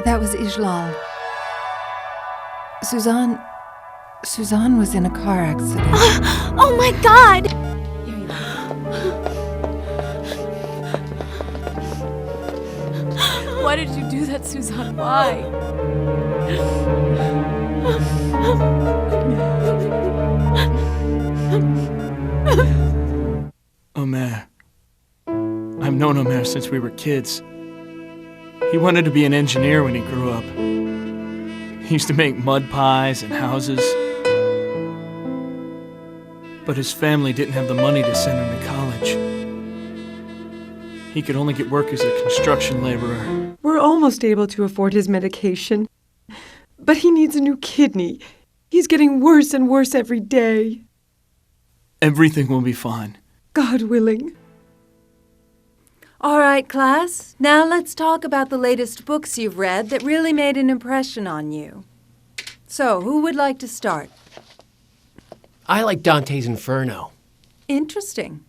That was Ijlal. Suzanne was in a car accident. Oh my God! Here you are. Why did you do that, Suzanne? Why? Omer. I've known Omer since we were kids. He wanted to be an engineer when he grew up. He used to make mud pies and houses. But his family didn't have the money to send him to college. He could only get work as a construction laborer. We're almost able to afford his medication. But he needs a new kidney. He's getting worse and worse every day. Everything will be fine. God willing. All right, class. Now let's talk about the latest books you've read that really made an impression on you. So, who would like to start? I like Dante's Inferno. Interesting.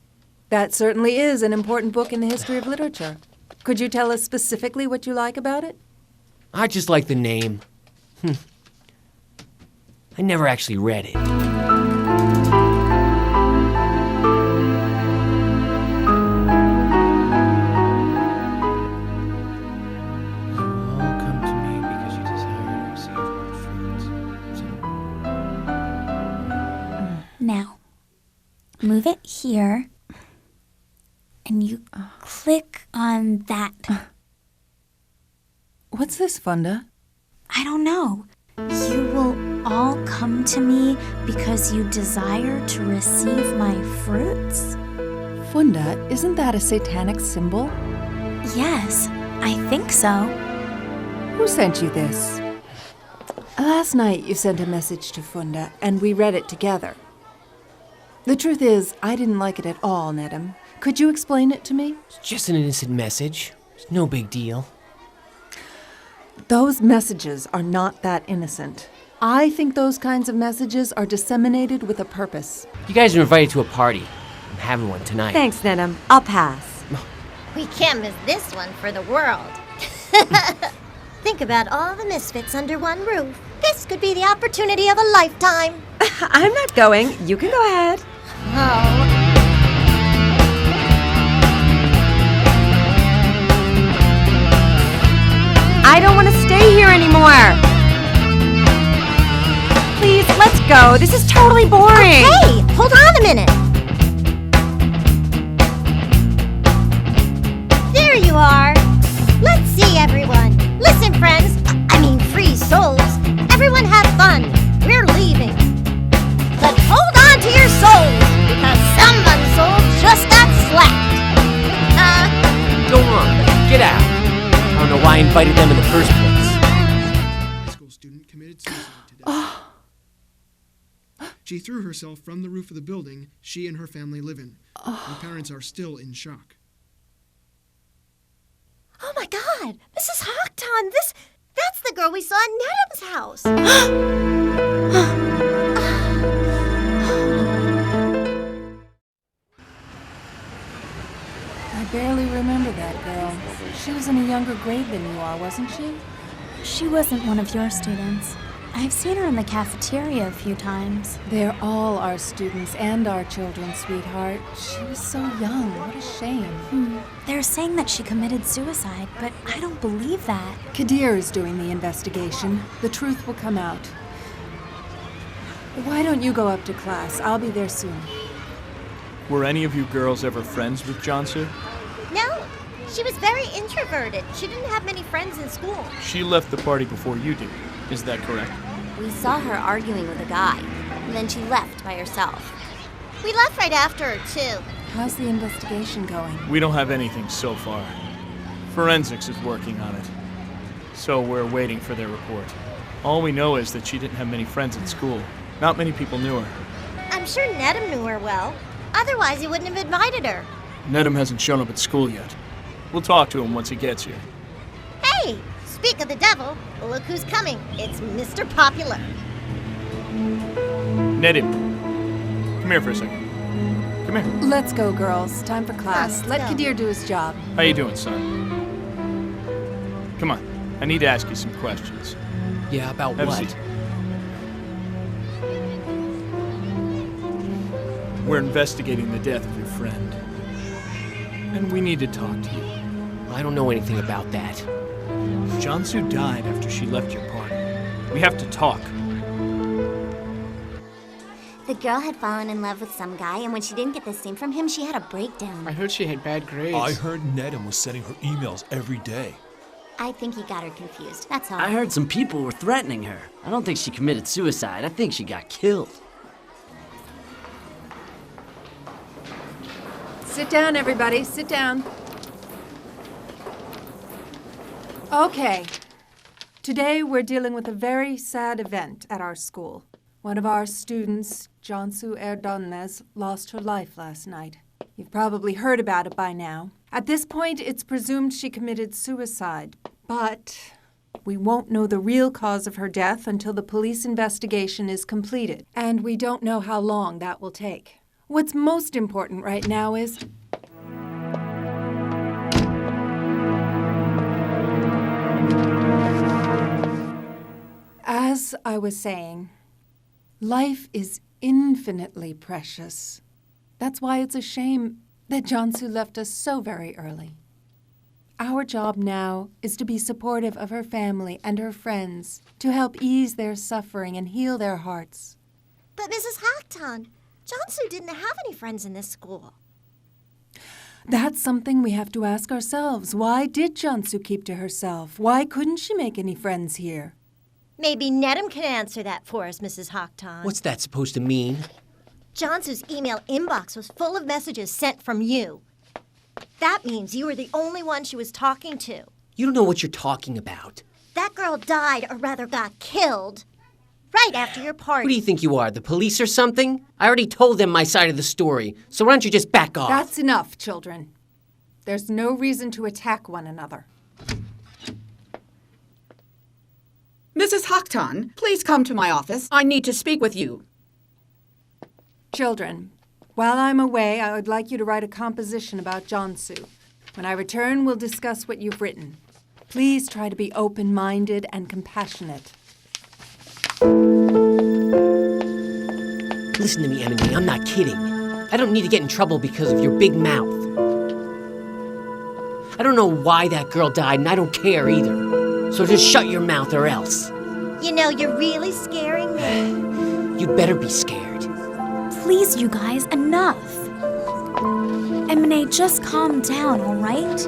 That certainly is an important book in the history of literature. Could you tell us specifically what you like about it? I just like the name. I never actually read it. Now, move it here, and you click on that. What's this, Funda? I don't know. You will all come to me because you desire to receive my fruits? Funda, isn't that a satanic symbol? Yes, I think so. Who sent you this? Last night you sent a message to Funda, and we read it together. The truth is, I didn't like it at all, Nedham. Could you explain it to me? It's just an innocent message. It's no big deal. Those messages are not that innocent. I think those kinds of messages are disseminated with a purpose. You guys are invited to a party. I'm having one tonight. Thanks, Nedham. I'll pass. We can't miss this one for the world. Think about all the misfits under one roof. This could be the opportunity of a lifetime. I'm not going. You can go ahead. Oh. I don't want to stay here anymore. Please, let's go. This is totally boring. Hey, hold on a minute. There you are. Let's see, everyone. Listen, friends. I mean, free souls. Everyone have fun. We're leaving. But hold on to your souls, because someone's soul just got slapped. Go on. Get out. I don't know why I invited them in the first place. High school student committed suicide today. She threw herself from the roof of the building she and her family live in. Her parents are still in shock. Oh my God, Mrs. Haktan, that's the girl we saw at Nedham's house. I barely remember that girl. She was in a younger grade than you are, wasn't she? She wasn't one of your students. I've seen her in the cafeteria a few times. They're all our students and our children, sweetheart. She was so young. What a shame. They're saying that she committed suicide, but I don't believe that. Kadir is doing the investigation. The truth will come out. Why don't you go up to class? I'll be there soon. Were any of you girls ever friends with Jansu? No, she was very introverted. She didn't have many friends in school. She left the party before you did. Is that correct? We saw her arguing with a guy, and then she left by herself. We left right after her, too. How's the investigation going? We don't have anything so far. Forensics is working on it. So we're waiting for their report. All we know is that she didn't have many friends at school. Not many people knew her. I'm sure Nedham knew her well. Otherwise, he wouldn't have invited her. Nedham hasn't shown up at school yet. We'll talk to him once he gets here. Hey, speak of the devil, look who's coming. It's Mr. Popular. Nedham, come here for a second. Come here. Let's go, girls. Time for class. Let's Let go. Kadir do his job. How you doing, son? Come on. I need to ask you some questions. Yeah, about Have a what? seat. We're investigating the death of your friend. And we need to talk to you. I don't know anything about that. Jansu died after she left your party. We have to talk. The girl had fallen in love with some guy, and when she didn't get the same from him, she had a breakdown. I heard she had bad grades. I heard Nedham was sending her emails every day. I think he got her confused, that's all. I heard some people were threatening her. I don't think she committed suicide. I think she got killed. Sit down, everybody. Sit down. Okay. Today we're dealing with a very sad event at our school. One of our students, Jansu Erdonnes, lost her life last night. You've probably heard about it by now. At this point, it's presumed she committed suicide, but we won't know the real cause of her death until the police investigation is completed, and we don't know how long that will take. What's most important right now is as I was saying, life is infinitely precious. That's why it's a shame that Jansu left us so very early. Our job now is to be supportive of her family and her friends, to help ease their suffering and heal their hearts. But Mrs. Haktan, Jansu didn't have any friends in this school. That's something we have to ask ourselves. Why did Jansu keep to herself? Why couldn't she make any friends here? Maybe Nedham can answer that for us, Mrs. Haktan. What's that supposed to mean? Jansu's email inbox was full of messages sent from you. That means you were the only one she was talking to. You don't know what you're talking about. That girl died, or rather got killed, right after your party. Who do you think you are, the police or something? I already told them my side of the story, so why don't you just back off? That's enough, children. There's no reason to attack one another. Mrs. Haktan, please come to my office. I need to speak with you. Children, while I'm away, I would like you to write a composition about Jansu. When I return, we'll discuss what you've written. Please try to be open-minded and compassionate. Listen to me, Emily, I'm not kidding. I don't need to get in trouble because of your big mouth. I don't know why that girl died, and I don't care either. So just shut your mouth or else. You know, you're really scaring me. You'd better be scared. Please, you guys, enough. Emine, just calm down, all right?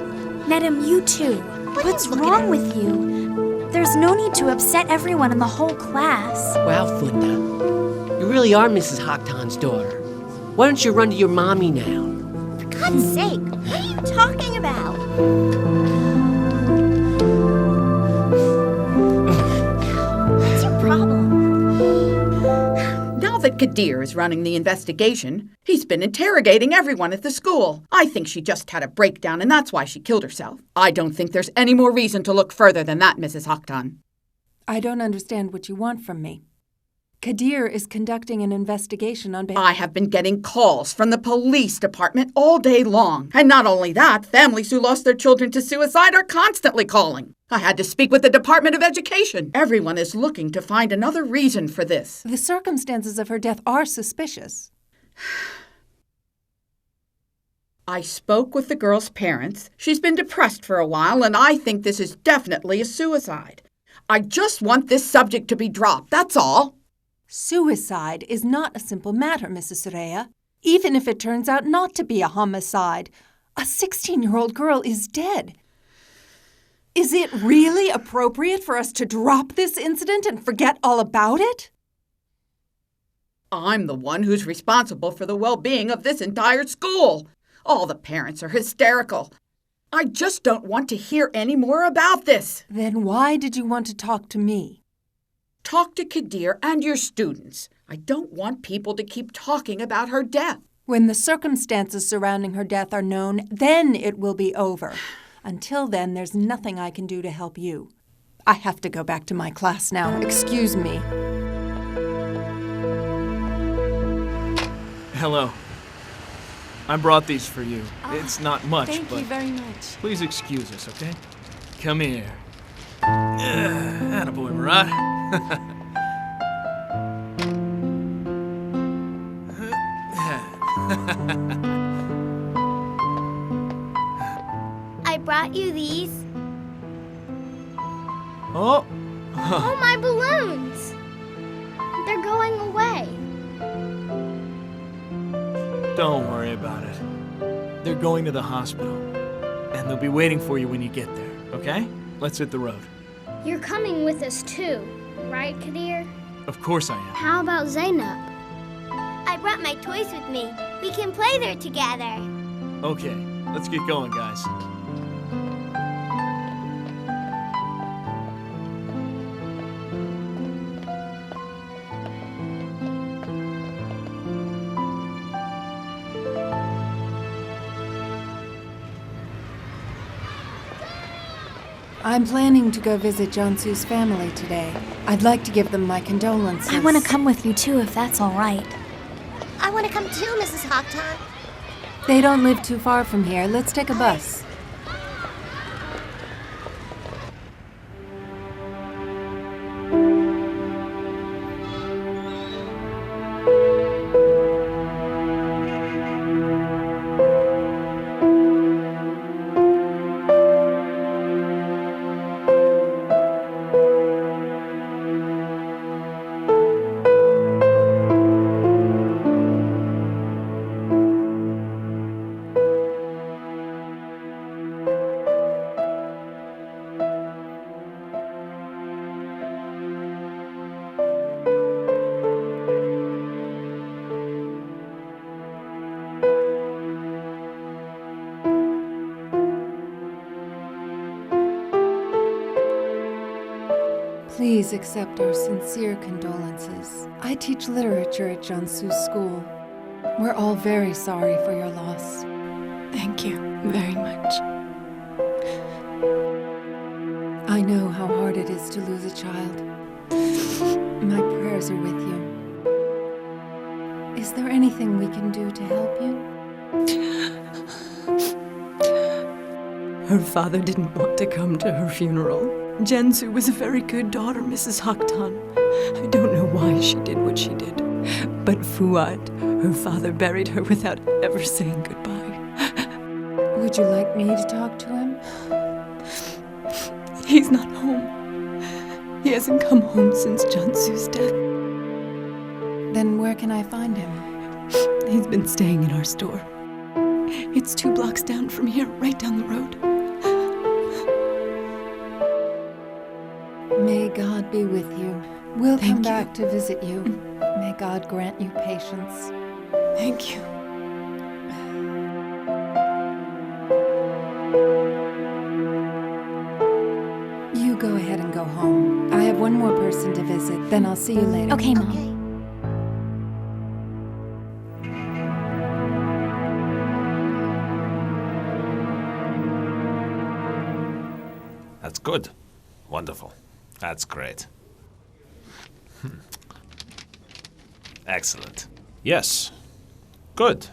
Nedham, you too. What's wrong with you? There's no need to upset everyone in the whole class. Wow, Funda. You really are Mrs. Haktan's daughter. Why don't you run to your mommy now? For God's sake, what are you talking about? What's your problem? Now that Kadir is running the investigation, he's been interrogating everyone at the school. I think she just had a breakdown and that's why she killed herself. I don't think there's any more reason to look further than that, Mrs. Haktan. I don't understand what you want from me. Kadir is conducting an investigation on behalf... I have been getting calls from the police department all day long. And not only that, families who lost their children to suicide are constantly calling. I had to speak with the Department of Education. Everyone is looking to find another reason for this. The circumstances of her death are suspicious. I spoke with the girl's parents. She's been depressed for a while, and I think this is definitely a suicide. I just want this subject to be dropped, that's all. Suicide is not a simple matter, Mrs. Soraya. Even if it turns out not to be a homicide, a 16-year-old girl is dead. Is it really appropriate for us to drop this incident and forget all about it? I'm the one who's responsible for the well-being of this entire school. All the parents are hysterical. I just don't want to hear any more about this. Then why did you want to talk to me? Talk to Kadir and your students. I don't want people to keep talking about her death. When the circumstances surrounding her death are known, then it will be over. Until then, there's nothing I can do to help you. I have to go back to my class now. Excuse me. Hello. I brought these for you. It's not much, Thank but you very much. please excuse us, okay? Come here. Attaboy, Murat. I brought you these. Oh. Oh, my balloons! They're going away. Don't worry about it. They're going to the hospital, and they'll be waiting for you when you get there, okay? Let's hit the road. You're coming with us too, right, Kadir? Of course I am. How about Zainab? I brought my toys with me. We can play there together. Okay, let's get going, guys. I'm planning to go visit Jansu's family today. I'd like to give them my condolences. I want to come with you too, if that's all right. I want to come too, Mrs. Haktan. They don't live too far from here. Let's take a bus. Please accept our sincere condolences. I teach literature at Jansu's school. We're all very sorry for your loss. Thank you very much. I know how hard it is to lose a child. My prayers are with you. Is there anything we can do to help you? Her father didn't want to come to her funeral. Jansu was a very good daughter, Mrs. Haktan. I don't know why she did what she did. But Fuad, her father, buried her without ever saying goodbye. Would you like me to talk to him? He's not home. He hasn't come home since Jansu's death. Then where can I find him? He's been staying in our store. It's 2 blocks down from here, right down the road. May God be with you. We'll Thank come you. back to visit you. May God grant you patience. Thank you. You go ahead and go home. I have one more person to visit, then I'll see you later. Okay, Mom. Okay. That's good. Wonderful. That's great. Excellent. Yes. Good.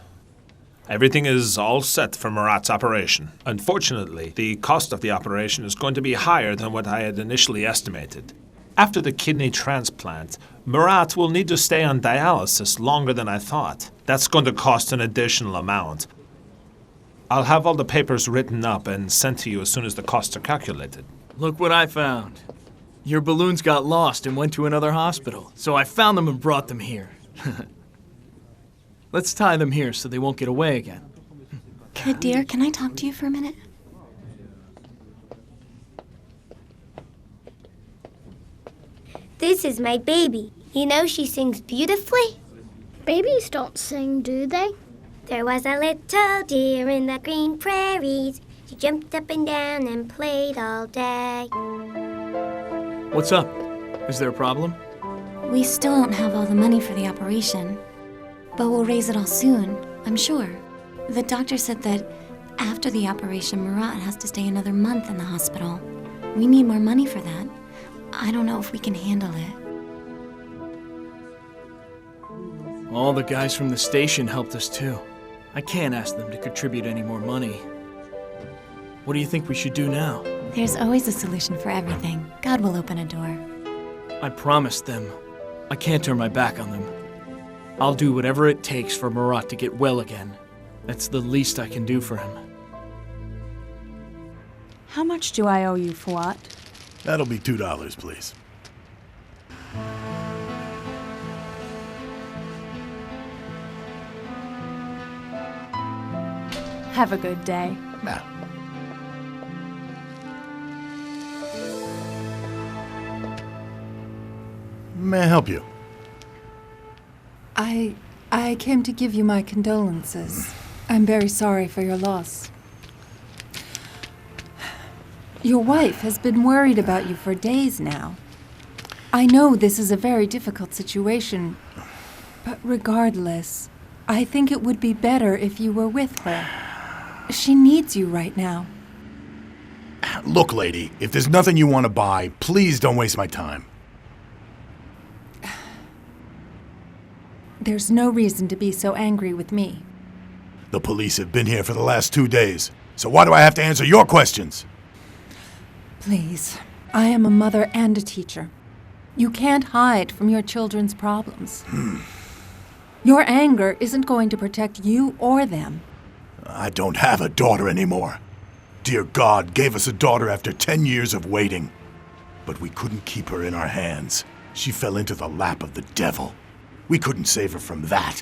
Everything is all set for Murat's operation. Unfortunately, the cost of the operation is going to be higher than what I had initially estimated. After the kidney transplant, Murat will need to stay on dialysis longer than I thought. That's going to cost an additional amount. I'll have all the papers written up and sent to you as soon as the costs are calculated. Look what I found. Your balloons got lost and went to another hospital, so I found them and brought them here. Let's tie them here so they won't get away again. Kadir, can I talk to you for a minute? This is my baby. You know she sings beautifully? Babies don't sing, do they? There was a little deer in the green prairies. She jumped up and down and played all day. What's up? Is there a problem? We still don't have all the money for the operation, but we'll raise it all soon, I'm sure. The doctor said that after the operation, Murat has to stay another month in the hospital. We need more money for that. I don't know if we can handle it. All the guys from the station helped us too. I can't ask them to contribute any more money. What do you think we should do now? There's always a solution for everything. God will open a door. I promised them. I can't turn my back on them. I'll do whatever it takes for Murat to get well again. That's the least I can do for him. How much do I owe you, Fuat? That'll be $2, please. Have a good day. Nah. May I help you? I came to give you my condolences. I'm very sorry for your loss. Your wife has been worried about you for days now. I know this is a very difficult situation, but regardless, I think it would be better if you were with her. She needs you right now. Look, lady, if there's nothing you want to buy, please don't waste my time. There's no reason to be so angry with me. The police have been here for the last 2 days, so why do I have to answer your questions? Please, I am a mother and a teacher. You can't hide from your children's problems. Your anger isn't going to protect you or them. I don't have a daughter anymore. Dear God gave us a daughter after 10 years of waiting. But we couldn't keep her in our hands. She fell into the lap of the devil. We couldn't save her from that.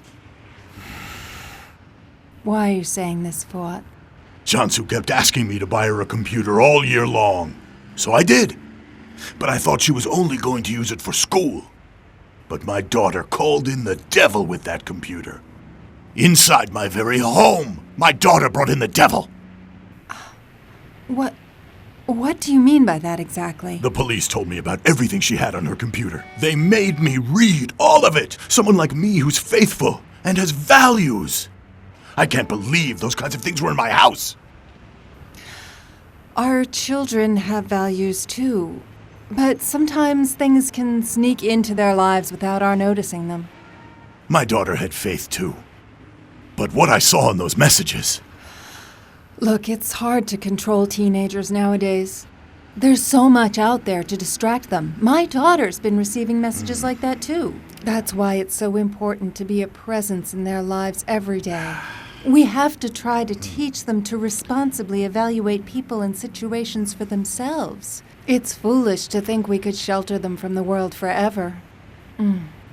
Why are you saying this, Fuat? Jansu kept asking me to buy her a computer all year long. So I did. But I thought she was only going to use it for school. But my daughter called in the devil with that computer. Inside my very home, my daughter brought in the devil. What do you mean by that exactly? The police told me about everything she had on her computer. They made me read all of it. Someone like me who's faithful and has values. I can't believe those kinds of things were in my house. Our children have values too, but sometimes things can sneak into their lives without our noticing them. My daughter had faith too. But what I saw in those messages... Look, it's hard to control teenagers nowadays. There's so much out there to distract them. My daughter's been receiving messages like that too. That's why it's so important to be a presence in their lives every day. We have to try to teach them to responsibly evaluate people and situations for themselves. It's foolish to think we could shelter them from the world forever.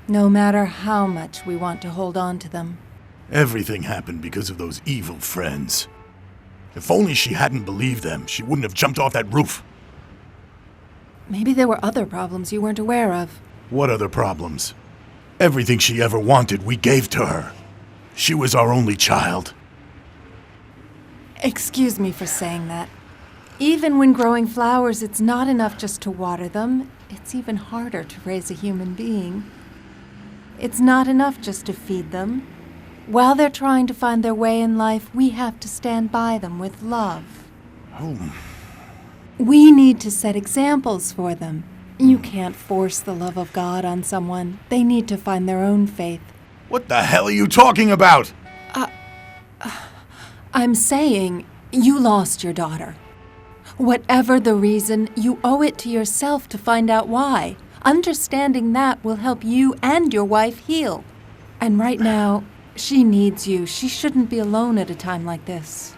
No matter how much we want to hold on to them. Everything happened because of those evil friends. If only she hadn't believed them, she wouldn't have jumped off that roof. Maybe there were other problems you weren't aware of. What other problems? Everything she ever wanted, we gave to her. She was our only child. Excuse me for saying that. Even when growing flowers, it's not enough just to water them. It's even harder to raise a human being. It's not enough just to feed them. While they're trying to find their way in life, we have to stand by them with love. Oh. We need to set examples for them. You can't force the love of God on someone. They need to find their own faith. What the hell are you talking about? I'm saying you lost your daughter. Whatever the reason, you owe it to yourself to find out why. Understanding that will help you and your wife heal. And right now, she needs you. She shouldn't be alone at a time like this.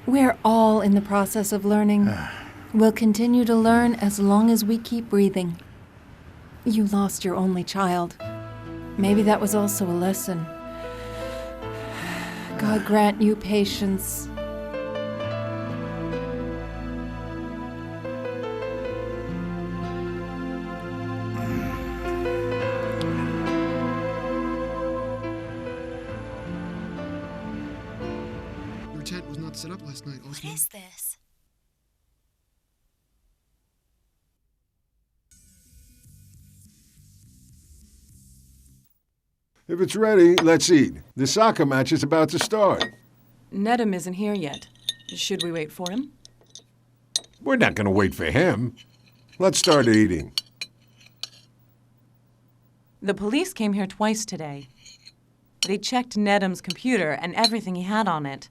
We're all in the process of learning. We'll continue to learn as long as we keep breathing. You lost your only child. Maybe that was also a lesson. God grant you patience. Your tent was not set up last night, Osman. What is this? If it's ready, let's eat. The soccer match is about to start. Nedham isn't here yet. Should we wait for him? We're not going to wait for him. Let's start eating. The police came here twice today. They checked Nedham's computer and everything he had on it.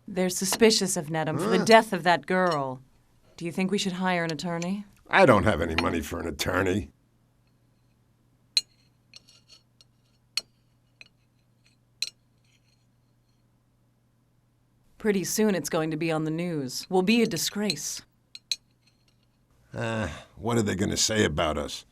They're suspicious of Nedham for the death of that girl. Do Do you think we should hire an attorney? I don't have any money for an attorney. Pretty soon it's going to be on the news. We'll be a disgrace. What are they going to say about us?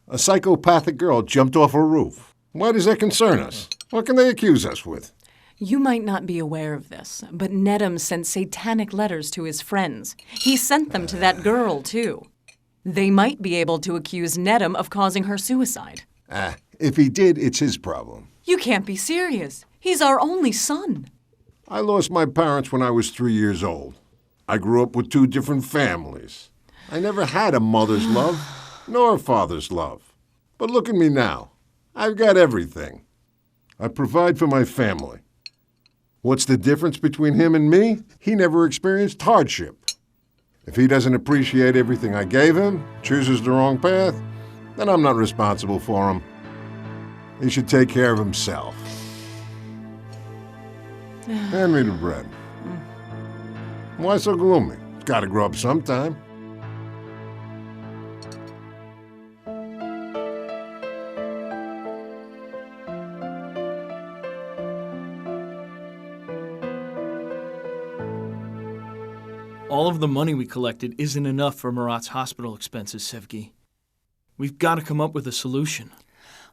A psychopathic girl jumped off a roof. Why does that concern us? What can they accuse us with? You might not be aware of this, but Nedham sent satanic letters to his friends. He sent them to that girl, too. They might be able to accuse Nedham of causing her suicide. If he did, it's his problem. You can't be serious. He's our only son. I lost my parents when I was 3 years old. I grew up with 2 different families. I never had a mother's love, nor a father's love. But look at me now. I've got everything. I provide for my family. What's the difference between him and me? He never experienced hardship. If he doesn't appreciate everything I gave him, chooses the wrong path, then I'm not responsible for him. He should take care of himself. Hand me the bread. Why so gloomy? It's got to grow up sometime. All of the money we collected isn't enough for Murat's hospital expenses, Sevgi. We've got to come up with a solution.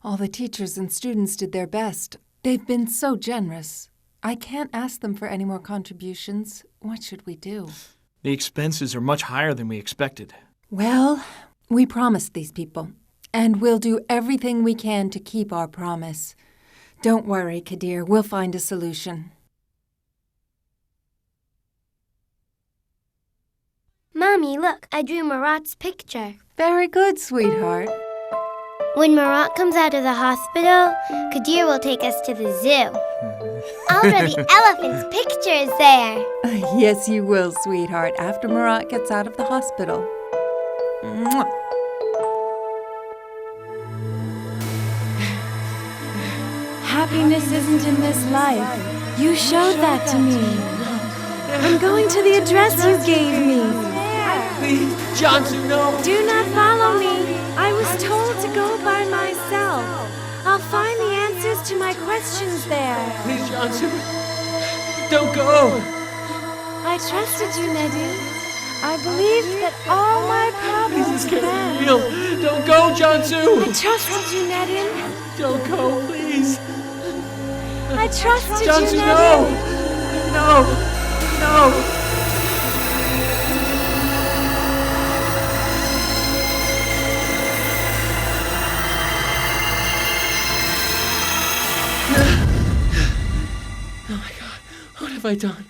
All the teachers and students did their best. They've been so generous. I can't ask them for any more contributions. What should we do? The expenses are much higher than we expected. Well, we promised these people, and we'll do everything we can to keep our promise. Don't worry, Kadir. We'll find a solution. Mommy, look, I drew Murat's picture. Very good, sweetheart. When Murat comes out of the hospital, Kadir will take us to the zoo. I'll draw the elephant's pictures there. Yes, you will, sweetheart, after Murat gets out of the hospital. Mwah. Happiness isn't in this life. You showed that to me. I'm going to the address you gave me. Please, Jansu, no! Do not follow me. I was told to go by myself. I'll find the answers to my questions there. Please, Jansu, don't go! I trusted you, Nedim. I believed that all my problems This would can't end. be real! Don't go, Jansu! I trusted you, Nedim. Don't go, please! I trusted Jansu, you, no! Nedim. No! No! Oh my God, what have I done?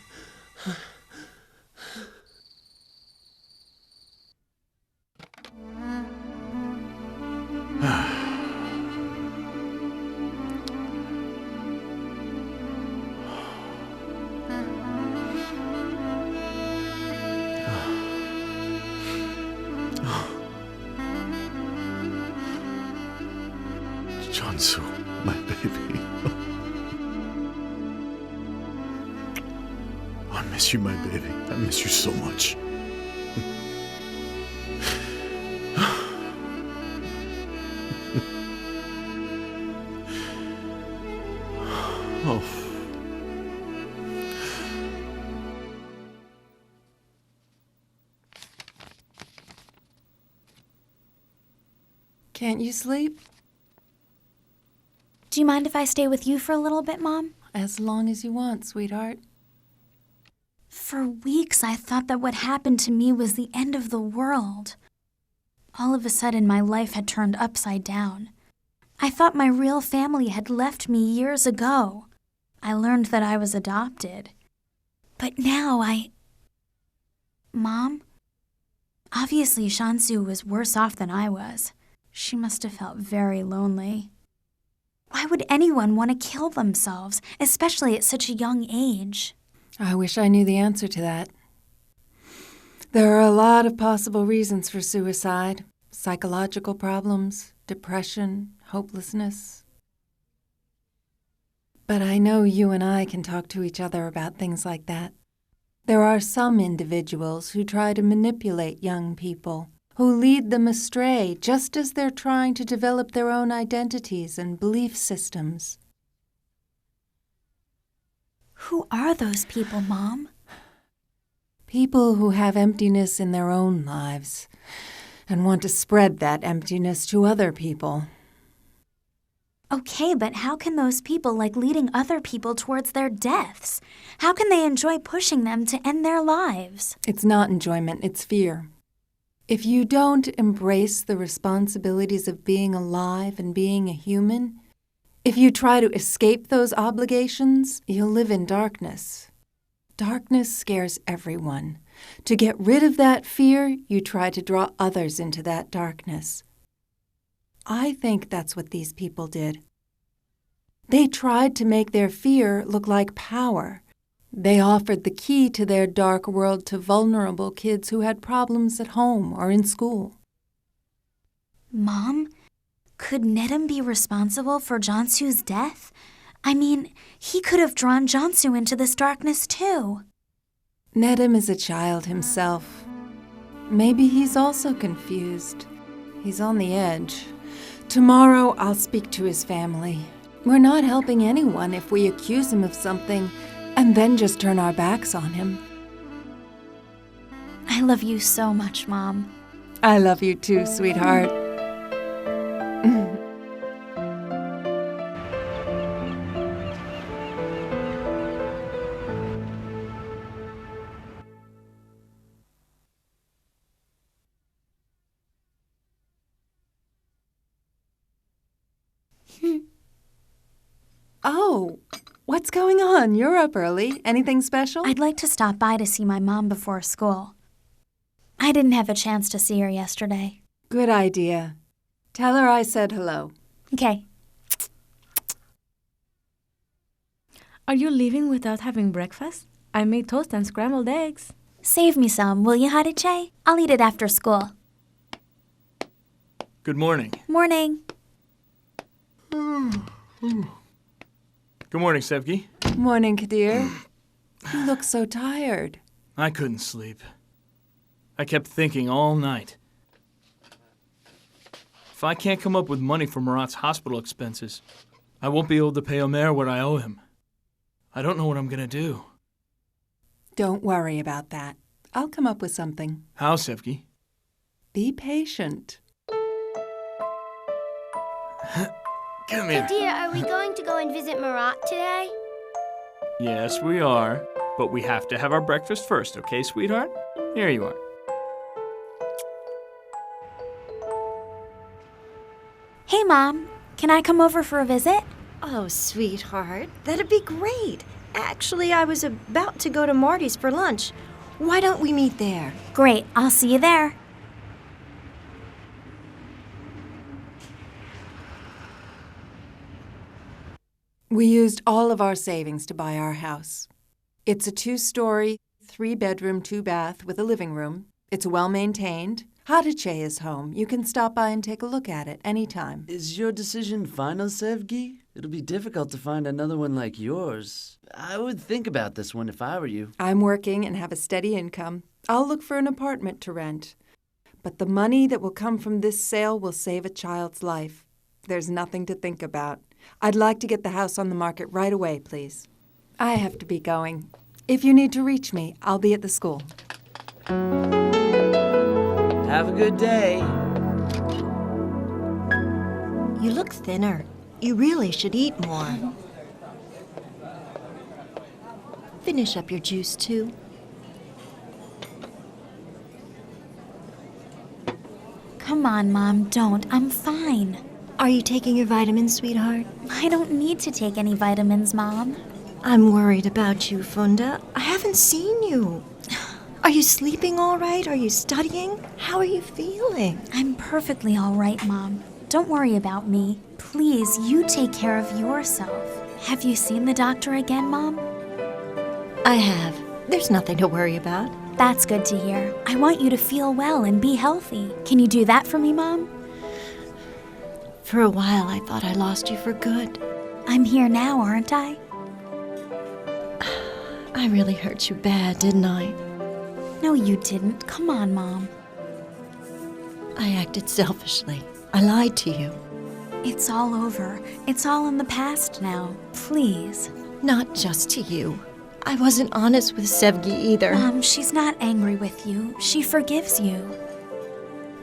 Jansu, my baby. I miss you, my baby. I miss you so much. Oh. Can't you sleep? Do you mind if I stay with you for a little bit, Mom? As long as you want, sweetheart. For weeks, I thought that what happened to me was the end of the world. All of a sudden, my life had turned upside down. I thought my real family had left me years ago. I learned that I was adopted. But now Mom? Obviously, Shansu was worse off than I was. She must have felt very lonely. Why would anyone want to kill themselves, especially at such a young age? I wish I knew the answer to that. There are a lot of possible reasons for suicide. Psychological problems, depression, hopelessness. But I know you and I can talk to each other about things like that. There are some individuals who try to manipulate young people, who lead them astray just as they're trying to develop their own identities and belief systems. Who are those people, Mom? People who have emptiness in their own lives and want to spread that emptiness to other people. Okay, but how can those people like leading other people towards their deaths? How can they enjoy pushing them to end their lives? It's not enjoyment, it's fear. If you don't embrace the responsibilities of being alive and being a human, if you try to escape those obligations, you'll live in darkness. Darkness scares everyone. To get rid of that fear, you try to draw others into that darkness. I think that's what these people did. They tried to make their fear look like power. They offered the key to their dark world to vulnerable kids who had problems at home or in school. Mom, could Nedum be responsible for Jansu's death? I mean, he could have drawn Jansu into this darkness too. Nedum is a child himself. Maybe he's also confused. He's on the edge. Tomorrow I'll speak to his family. We're not helping anyone if we accuse him of something and then just turn our backs on him. I love you so much, Mom. I love you too, sweetheart. Oh, what's going on? You're up early. Anything special? I'd like to stop by to see my mom before school. I didn't have a chance to see her yesterday. Good idea. Tell her I said hello. Okay. Are you leaving without having breakfast? I made toast and scrambled eggs. Save me some, will you, Hadiche? I'll eat it after school. Good morning. Morning. Good morning, Sevgi. Morning, Kadir. You look so tired. I couldn't sleep. I kept thinking all night. If I can't come up with money for Murat's hospital expenses, I won't be able to pay Omer what I owe him. I don't know what I'm going to do. Don't worry about that. I'll come up with something. How, Sevgi? Be patient. Come here. Kadir, are we going to go and visit Murat today? Yes, we are. But we have to have our breakfast first, okay, sweetheart? Here you are. Hey, Mom. Can I come over for a visit? Oh, sweetheart, that'd be great. Actually, I was about to go to Marty's for lunch. Why don't we meet there? Great. I'll see you there. We used all of our savings to buy our house. It's a 2-story, 3-bedroom, 2-bath with a living room. It's well-maintained. Hadiche is home. You can stop by and take a look at it anytime. Is your decision final, Sevgi? It'll be difficult to find another one like yours. I would think about this one if I were you. I'm working and have a steady income. I'll look for an apartment to rent. But the money that will come from this sale will save a child's life. There's nothing to think about. I'd like to get the house on the market right away, please. I have to be going. If you need to reach me, I'll be at the school. Have a good day. You look thinner. You really should eat more. Finish up your juice, too. Come on, Mom, don't. I'm fine. Are you taking your vitamins, sweetheart? I don't need to take any vitamins, Mom. I'm worried about you, Funda. I haven't seen you. Are you sleeping all right? Are you studying? How are you feeling? I'm perfectly all right, Mom. Don't worry about me. Please, you take care of yourself. Have you seen the doctor again, Mom? I have. There's nothing to worry about. That's good to hear. I want you to feel well and be healthy. Can you do that for me, Mom? For a while, I thought I lost you for good. I'm here now, aren't I? I really hurt you bad, didn't I? No, you didn't. Come on, Mom. I acted selfishly. I lied to you. It's all over. It's all in the past now. Please. Not just to you. I wasn't honest with Sevgi either. Mom, she's not angry with you. She forgives you.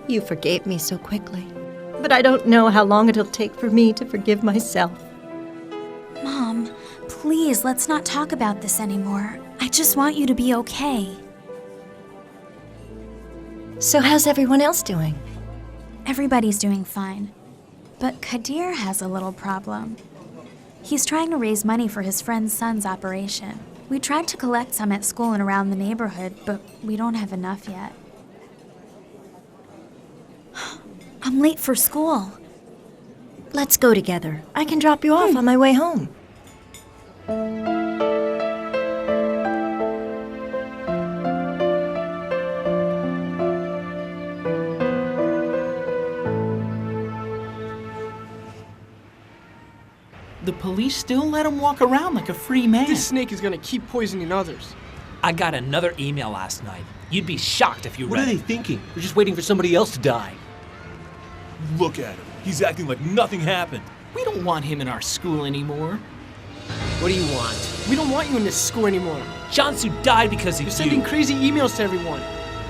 You forgave me so quickly. But I don't know how long it'll take for me to forgive myself. Mom, please, let's not talk about this anymore. I just want you to be okay. So how's everyone else doing? Everybody's doing fine. But Kadir has a little problem. He's trying to raise money for his friend's son's operation. We tried to collect some at school and around the neighborhood, but we don't have enough yet. I'm late for school. Let's go together. I can drop you off on my way home. The police still let him walk around like a free man. This snake is gonna keep poisoning others. I got another email last night. You'd be shocked if you read it. What are they thinking? They're just waiting for somebody else to die. Look at him. He's acting like nothing happened. We don't want him in our school anymore. What do you want? We don't want you in this school anymore. Jansu died because of you. You're sending crazy emails to everyone.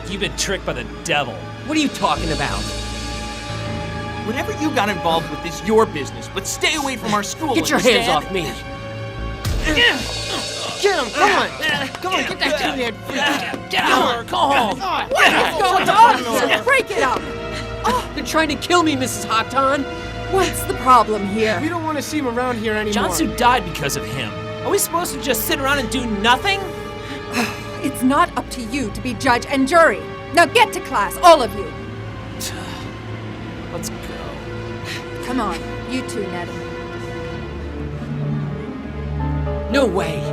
You've been tricked by the devil. What are you talking about? Whatever you got involved with is your business, but stay away from our school. Get your hands off me. Get him! Come on! Come on, get that two-head freak! Get out! Go home! What's going on here? Break it up! They're trying to kill me, Mrs. Haktan. What's the problem here? We don't want to see him around here anymore. Jansu died because of him. Are we supposed to just sit around and do nothing? It's not up to you to be judge and jury. Now get to class, all of you. Let's go. Come on, you two, Ned. No way.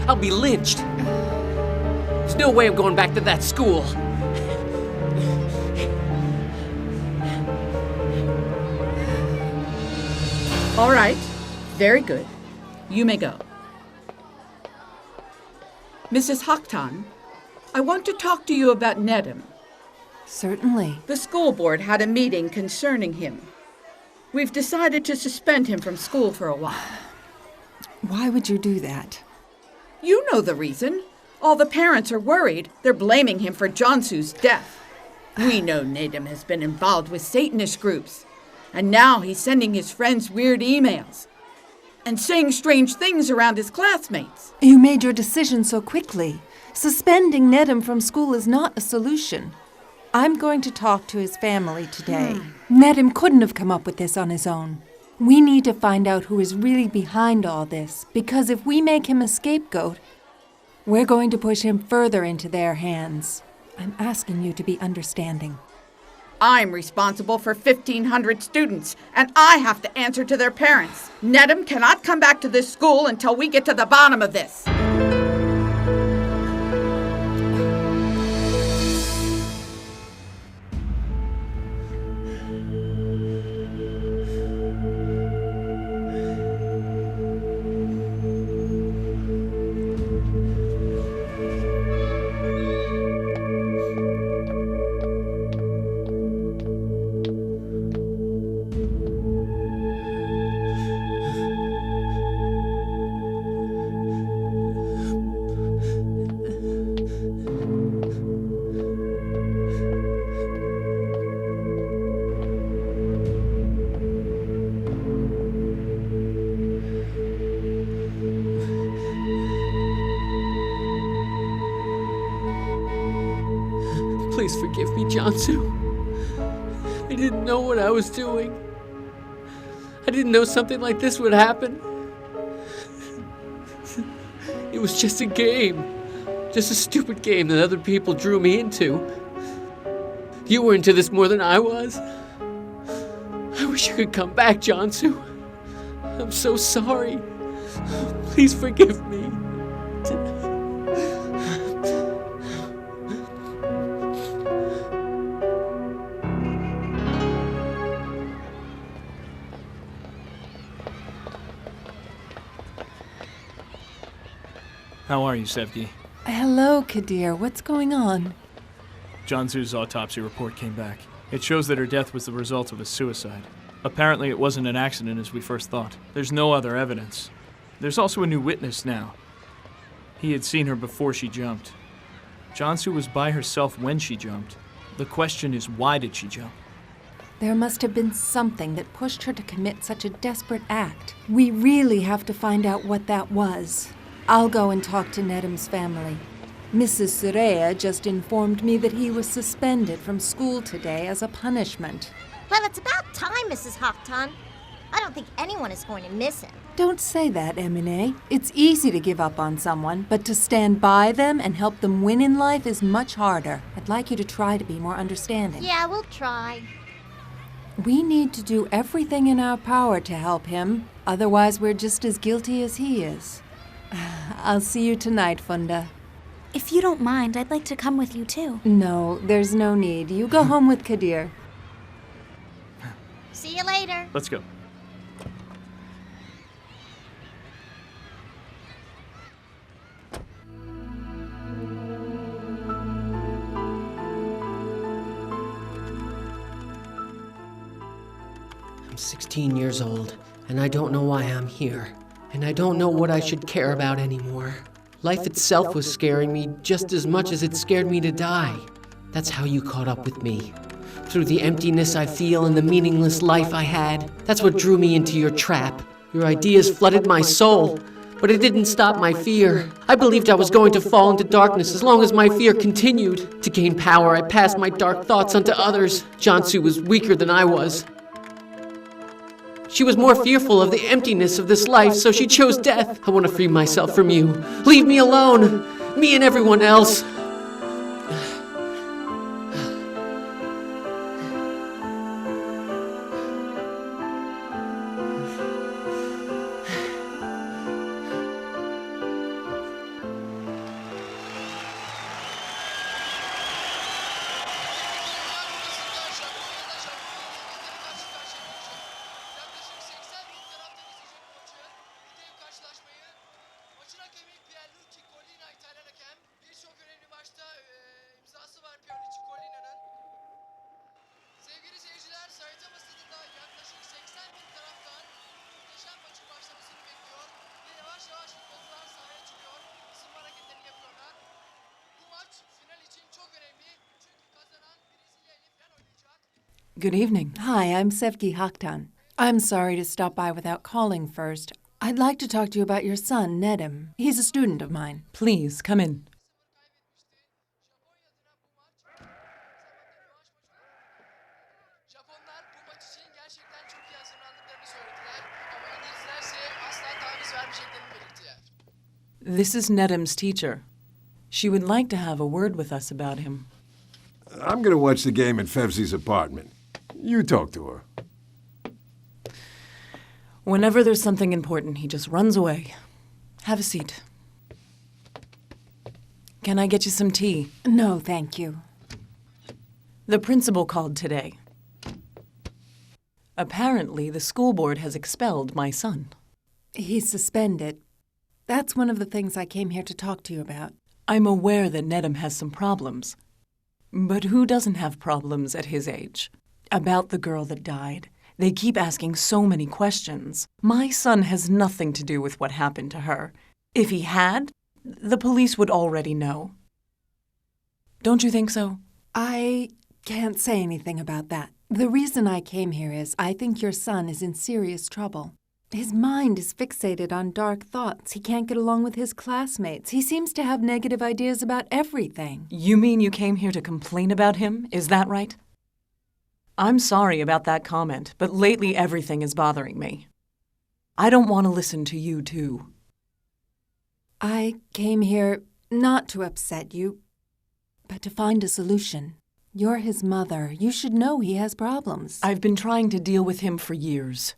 I'll be lynched. There's no way I'm going back to that school. All right. Very good. You may go. Mrs. Haktan, I want to talk to you about Nedim. Certainly. The school board had a meeting concerning him. We've decided to suspend him from school for a while. Why would you do that? You know the reason. All the parents are worried. They're blaming him for Jansu's death. We know Nedim has been involved with Satanist groups. And now he's sending his friends weird emails. And saying strange things around his classmates. You made your decision so quickly. Suspending Nedim from school is not a solution. I'm going to talk to his family today. Nedim couldn't have come up with this on his own. We need to find out who is really behind all this, because if we make him a scapegoat, we're going to push him further into their hands. I'm asking you to be understanding. I'm responsible for 1,500 students, and I have to answer to their parents. Nedim cannot come back to this school until we get to the bottom of this. Please forgive me, Jansu. I didn't know what I was doing. I didn't know something like this would happen. It was just a game. Just a stupid game that other people drew me into. You were into this more than I was. I wish you could come back, Jansu. I'm so sorry. Please forgive me. How are you, Sevgi? Hello, Kadir. What's going on? Jansu's autopsy report came back. It shows that her death was the result of a suicide. Apparently it wasn't an accident as we first thought. There's no other evidence. There's also a new witness now. He had seen her before she jumped. Jansu was by herself when she jumped. The question is, why did she jump? There must have been something that pushed her to commit such a desperate act. We really have to find out what that was. I'll go and talk to Nedim's family. Mrs. Suraya just informed me that he was suspended from school today as a punishment. Well, it's about time, Mrs. Haktan. I don't think anyone is going to miss him. Don't say that, Emine. It's easy to give up on someone, but to stand by them and help them win in life is much harder. I'd like you to try to be more understanding. Yeah, we'll try. We need to do everything in our power to help him. Otherwise, we're just as guilty as he is. I'll see you tonight, Funda. If you don't mind, I'd like to come with you too. No, there's no need. You go home with Kadir. See you later. Let's go. I'm 16 years old, and I don't know why I'm here. And I don't know what I should care about anymore. Life itself was scaring me just as much as it scared me to die. That's how you caught up with me. Through the emptiness I feel and the meaningless life I had. That's what drew me into your trap. Your ideas flooded my soul, but it didn't stop my fear. I believed I was going to fall into darkness as long as my fear continued. To gain power, I passed my dark thoughts onto others. Jansu was weaker than I was. She was more fearful of the emptiness of this life, so she chose death. I want to free myself from you. Leave me alone. Me and everyone else. Sevgili seyirciler, Saitama stadında yaklaşık 80.000 taraftan muhteşem maçın başlamasını bekliyor ve yavaş yavaş futbolcular sahaya çıkıyor, ısınma hareketlerini yapıyorlar. Bu maç final için çok önemli çünkü kazanan Brezilya ile final oynayacak. Good evening. Hi, I'm Sevgi Haktan. I'm sorry to stop by without calling first. I'd like to talk to you about your son, Nedim. He's a student of mine. Please, come in. Japonlar bu maç için gerçekten çok iyi hazırlandıklarını söylediler ama İngilizlerse asla taviz vermeyeceklerini belirttiler. This is Nedim's teacher. She would like to have a word with us about him. I'm going to watch the game at Fevzi's apartment. You talk to her. Whenever there's something important, he just runs away. Have a seat. Can I get you some tea? No, thank you. The principal called today. Apparently, the school board has expelled my son. He's suspended. That's one of the things I came here to talk to you about. I'm aware that Nedim has some problems. But who doesn't have problems at his age? About the girl that died. They keep asking so many questions. My son has nothing to do with what happened to her. If he had, the police would already know. Don't you think so? I can't say anything about that. The reason I came here is I think your son is in serious trouble. His mind is fixated on dark thoughts. He can't get along with his classmates. He seems to have negative ideas about everything. You mean you came here to complain about him? Is that right? I'm sorry about that comment, but lately everything is bothering me. I don't want to listen to you, too. I came here not to upset you, but to find a solution. You're his mother. You should know he has problems. I've been trying to deal with him for years.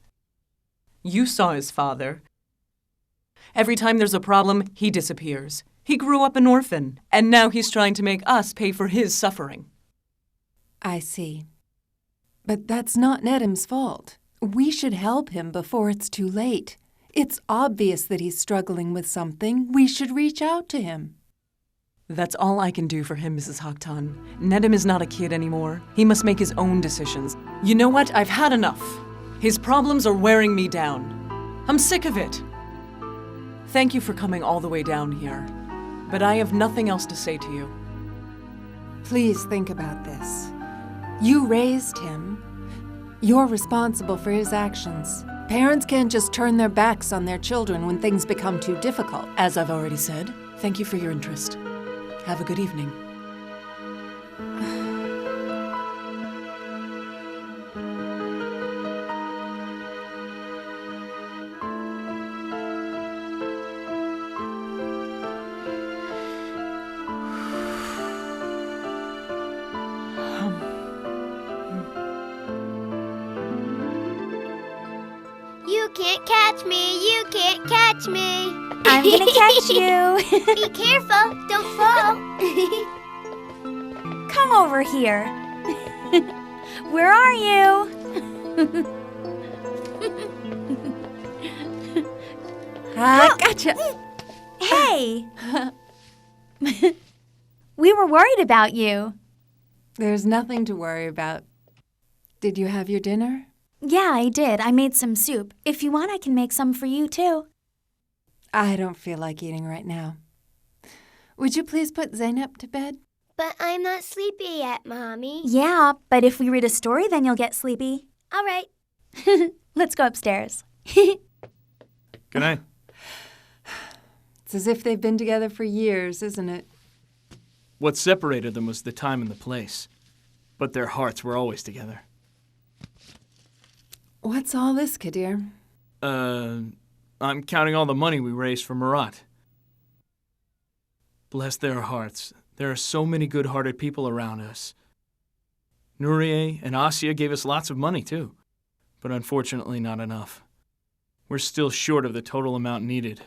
You saw his father. Every time there's a problem, he disappears. He grew up an orphan, and now he's trying to make us pay for his suffering. I see. But that's not Nedim's fault. We should help him before it's too late. It's obvious that he's struggling with something. We should reach out to him. That's all I can do for him, Mrs. Haktan. Nedim is not a kid anymore. He must make his own decisions. You know what? I've had enough. His problems are wearing me down. I'm sick of it. Thank you for coming all the way down here. But I have nothing else to say to you. Please think about this. You raised him. You're responsible for his actions. Parents can't just turn their backs on their children when things become too difficult. As I've already said, thank you for your interest. Have a good evening. You can't catch me, you can't catch me. I'm gonna catch you. Be careful, don't fall. Come over here. Where are you? Gotcha. Hey. We were worried about you. There's nothing to worry about. Did you have your dinner? Yeah, I did. I made some soup. If you want, I can make some for you, too. I don't feel like eating right now. Would you please put Zeynep to bed? But I'm not sleepy yet, Mommy. Yeah, but if we read a story, then you'll get sleepy. All right. Let's go upstairs. Good night. It's as if they've been together for years, isn't it? What separated them was the time and the place. But their hearts were always together. What's all this, Kadir? I'm counting all the money we raised for Murat. Bless their hearts. There are so many good-hearted people around us. Nuriye and Asya gave us lots of money, too. But unfortunately not enough. We're still short of the total amount needed.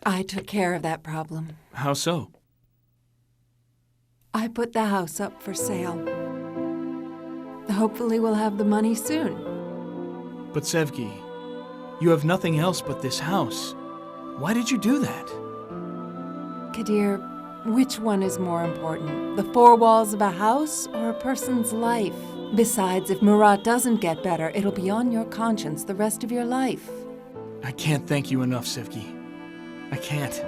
I took care of that problem. How so? I put the house up for sale. Hopefully we'll have the money soon. But Sevgi, you have nothing else but this house. Why did you do that? Kadir, which one is more important? The four walls of a house or a person's life? Besides, if Murat doesn't get better, it'll be on your conscience the rest of your life. I can't thank you enough, Sevgi. I can't.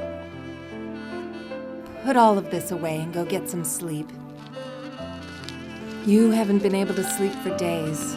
Put all of this away and go get some sleep. You haven't been able to sleep for days.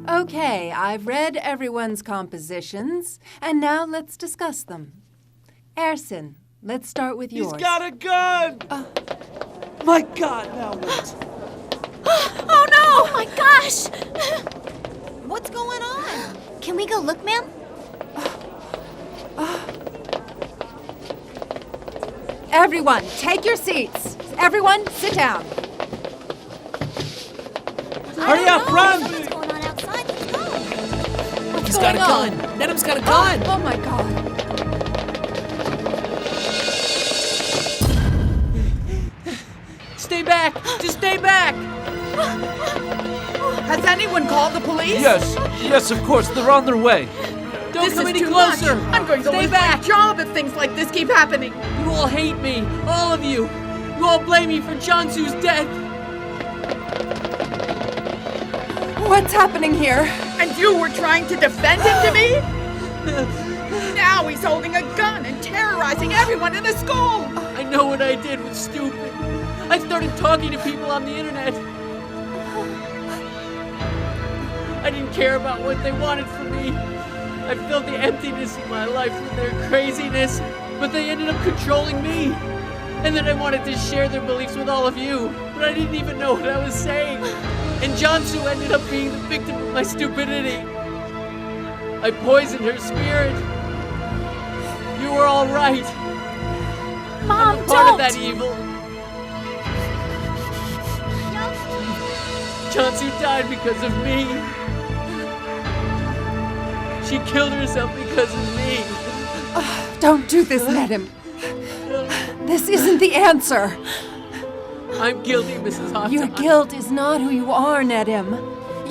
Okay, I've read everyone's compositions, and now let's discuss them. Ersin, let's start with yours. He's got a gun! My God, now what? Oh no! Oh my gosh! What's going on? Can we go look, ma'am? Everyone, take your seats. Everyone, sit down. Hurry up, run! What's going on outside? Let's go. He's got a gun. Nedim's got a gun. Oh my God. Stay back! Just stay back! Has anyone called the police? Yes, of course. They're on their way. Don't This come is any too closer! much. I'm going to Stay lose back! my job if things like this keep happening. You all hate me! All of you! You all blame me for Jansu's death! What's happening here? And you were trying to defend him to me? Now he's holding a gun and terrorizing everyone in the school. I know what I did was stupid. I started talking to people on the internet. I didn't care about what they wanted from me. I felt the emptiness in my life with their craziness, but they ended up controlling me. And then I wanted to share their beliefs with all of you, but I didn't even know what I was saying. And Jansu ended up being the victim of my stupidity. I poisoned her spirit. You were all right. Mom, I'm a part of that evil. Jansu died because of me. She killed herself because of me. Don't do this, Nedim. This isn't the answer. I'm guilty, Mrs. Haktan. Your guilt is not who you are, Nedim.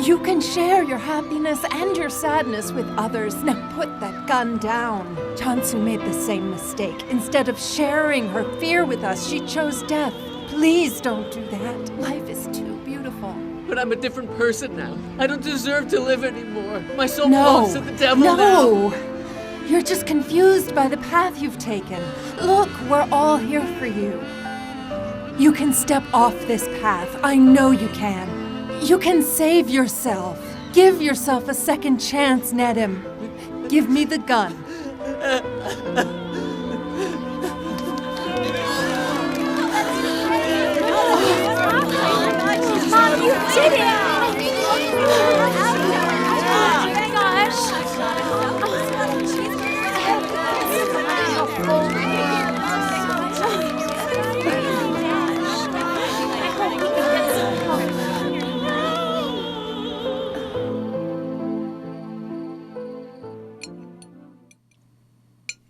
You can share your happiness and your sadness with others. Now put that gun down. Jansu made the same mistake. Instead of sharing her fear with us, she chose death. Please don't do that. Life is too beautiful. But I'm a different person now. I don't deserve to live anymore. My soul belongs to the devil now. No! You're just confused by the path you've taken. Look, we're all here for you. You can step off this path. I know you can. You can save yourself. Give yourself a second chance, Nedim. Give me the gun. Mom, you did it!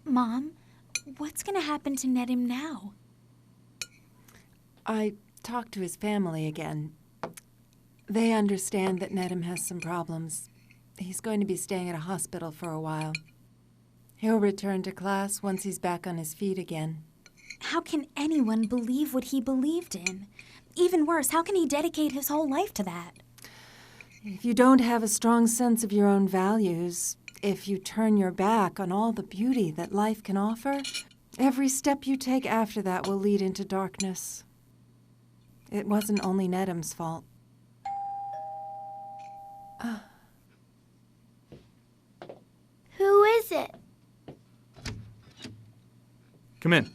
Mom, what's gonna happen to Nedim now? I talked to his family again. They understand that Nedim has some problems. He's going to be staying at a hospital for a while. He'll return to class once he's back on his feet again. How can anyone believe what he believed in? Even worse, how can he dedicate his whole life to that? If you don't have a strong sense of your own values, if you turn your back on all the beauty that life can offer, every step you take after that will lead into darkness. It wasn't only Nedim's fault. Who is it? Come in.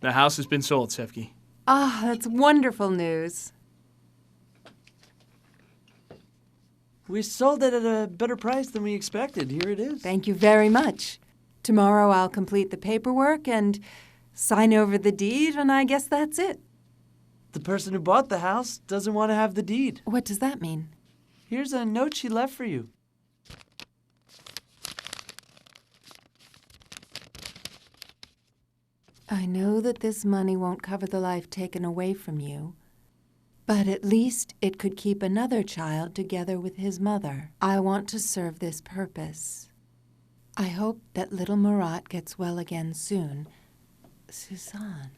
The house has been sold, Sevgi. Ah, that's wonderful news. We sold it at a better price than we expected. Here it is. Thank you very much. Tomorrow I'll complete the paperwork and sign over the deed, and I guess that's it. The person who bought the house doesn't want to have the deed. What does that mean? Here's a note she left for you. I know that this money won't cover the life taken away from you, but at least it could keep another child together with his mother. I want to serve this purpose. I hope that little Murat gets well again soon. Suzanne.